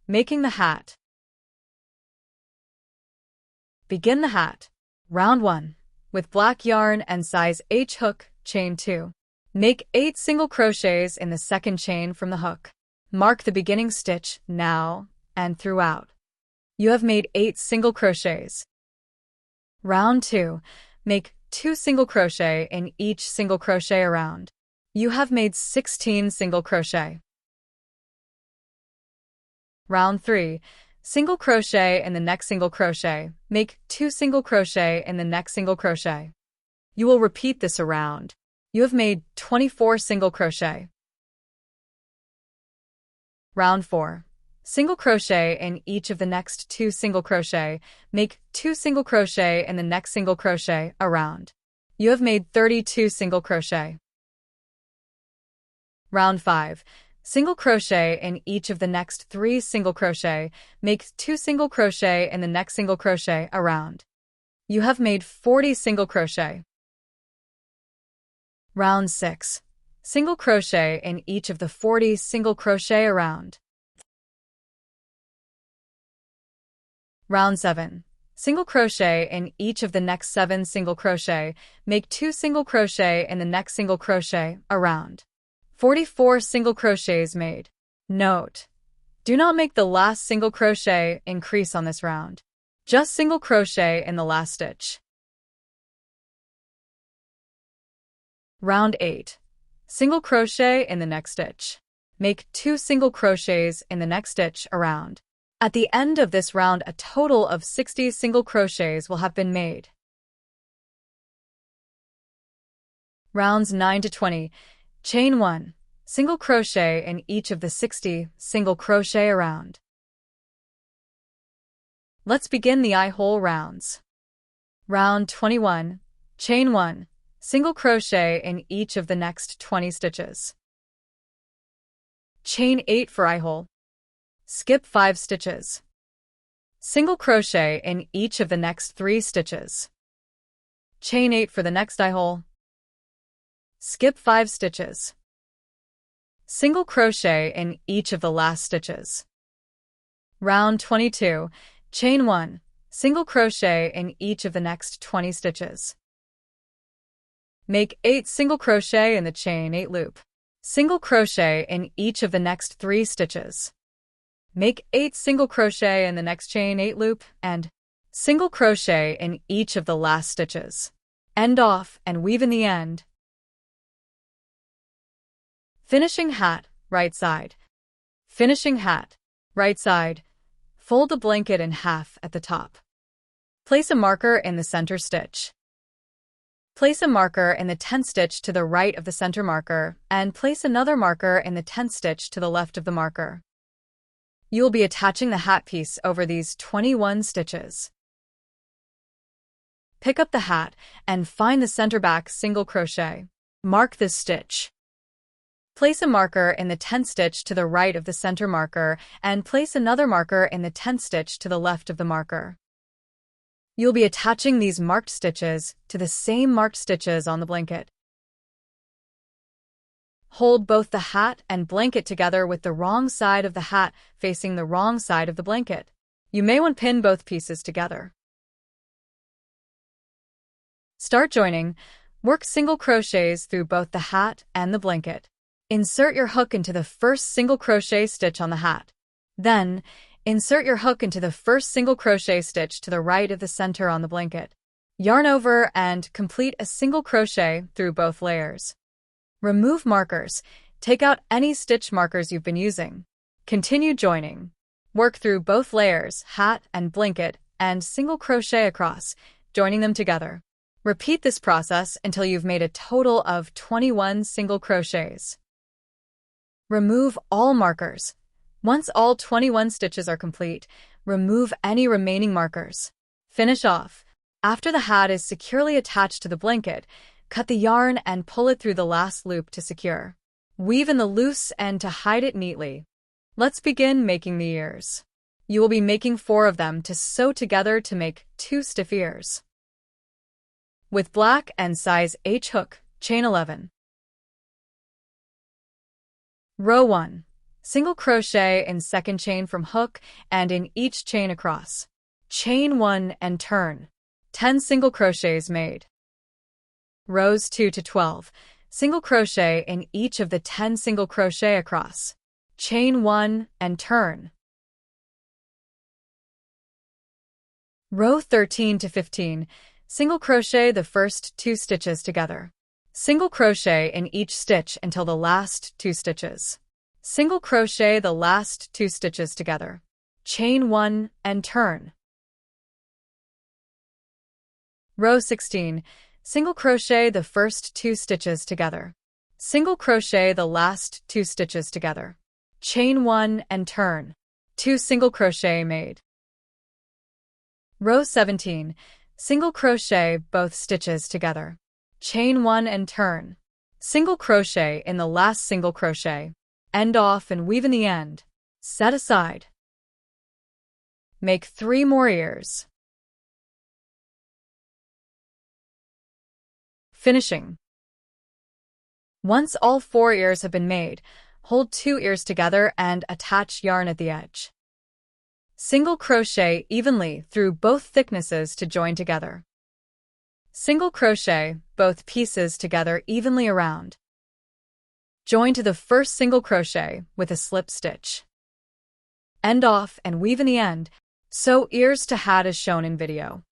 Making the hat. Begin the hat. Round 1. With black yarn and size H hook, chain 2. Make 8 single crochets in the second chain from the hook. Mark the beginning stitch now and throughout. You have made 8 single crochets. Round 2. Make 2 single crochet in each single crochet around. You have made 16 single crochet. Round 3. Single crochet in the next single crochet. Make 2 single crochet in the next single crochet. You will repeat this around. You have made 24 single crochet. Round 4. Single crochet in each of the next 2 single crochet. Make 2 single crochet in the next single crochet around. You have made 32 single crochet. Round 5. Single crochet in each of the next 3 single crochet. Make 2 single crochet in the next single crochet around. You have made 40 single crochet. Round 6. Single crochet in each of the 40 single crochet around. Round 7. Single crochet in each of the next 7 single crochet. Make 2 single crochet in the next single crochet around. 44 single crochets made. Note: do not make the last single crochet increase on this round. Just single crochet in the last stitch. Round 8. Single crochet in the next stitch. Make 2 single crochets in the next stitch around. At the end of this round, a total of 60 single crochets will have been made. Rounds 9 to 20. Chain 1. Single crochet in each of the 60 single crochet around. Let's begin the eye-hole rounds. Round 21. Chain 1. Single crochet in each of the next 20 stitches. Chain 8 for eye-hole. Skip 5 stitches. Single crochet in each of the next 3 stitches. Chain 8 for the next eye-hole. Skip 5 stitches. Single crochet in each of the last stitches. Round 22. Chain 1. Single crochet in each of the next 20 stitches. Make 8 single crochet in the chain 8 loop. Single crochet in each of the next 3 stitches. Make 8 single crochet in the next chain 8 loop and single crochet in each of the last stitches. End off and weave in the end. Finishing hat, right side. Finishing hat, right side. Fold the blanket in half at the top. Place a marker in the center stitch. Place a marker in the 10th stitch to the right of the center marker, and place another marker in the 10th stitch to the left of the marker. You will be attaching the hat piece over these 21 stitches. Pick up the hat and find the center back single crochet. Mark this stitch. Place a marker in the 10th stitch to the right of the center marker, and place another marker in the 10th stitch to the left of the marker. You'll be attaching these marked stitches to the same marked stitches on the blanket. Hold both the hat and blanket together with the wrong side of the hat facing the wrong side of the blanket. You may want to pin both pieces together. Start joining. Work single crochets through both the hat and the blanket. Insert your hook into the first single crochet stitch on the hat. Then, insert your hook into the first single crochet stitch to the right of the center on the blanket. Yarn over and complete a single crochet through both layers. Remove markers. Take out any stitch markers you've been using. Continue joining. Work through both layers, hat and blanket, and single crochet across, joining them together. Repeat this process until you've made a total of 21 single crochets. Remove all markers. Once all 21 stitches are complete, remove any remaining markers. Finish off. After the hat is securely attached to the blanket, cut the yarn and pull it through the last loop to secure. Weave in the loose end to hide it neatly. Let's begin making the ears. You will be making 4 of them to sew together to make 2 stiff ears. With black and size H hook, chain 11. Row 1. Single crochet in second chain from hook and in each chain across. Chain 1 and turn. 10 single crochets made. Rows 2 to 12. Single crochet in each of the 10 single crochet across. Chain 1 and turn. Row 13 to 15. Single crochet the first 2 stitches together. Single crochet in each stitch until the last 2 stitches. Single crochet the last 2 stitches together. Chain 1 and turn. Row 16. Single crochet the first 2 stitches together. Single crochet the last 2 stitches together. Chain 1 and turn. 2 single crochet made. Row 17. Single crochet both stitches together. Chain 1 and turn. Single crochet in the last single crochet. End off and weave in the end. Set aside. Make 3 more ears. Finishing. Once all 4 ears have been made, hold 2 ears together and attach yarn at the edge. Single crochet evenly through both thicknesses to join together. Single crochet both pieces together evenly around. Join to the first single crochet with a slip stitch. End off and weave in the end. Sew ears to hat as shown in video.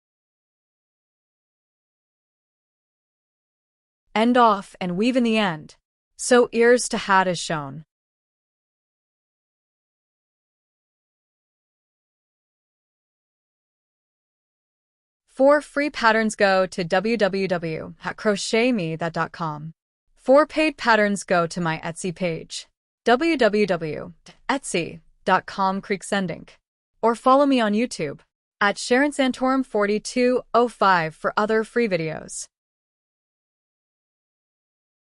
End off and weave in the end. Sew ears to hat as shown. For free patterns, go to www.crochetmethat.com. For paid patterns, go to my Etsy page, www.etsy.com/creeksending, or follow me on YouTube at Sharon Santorum 4205 for other free videos.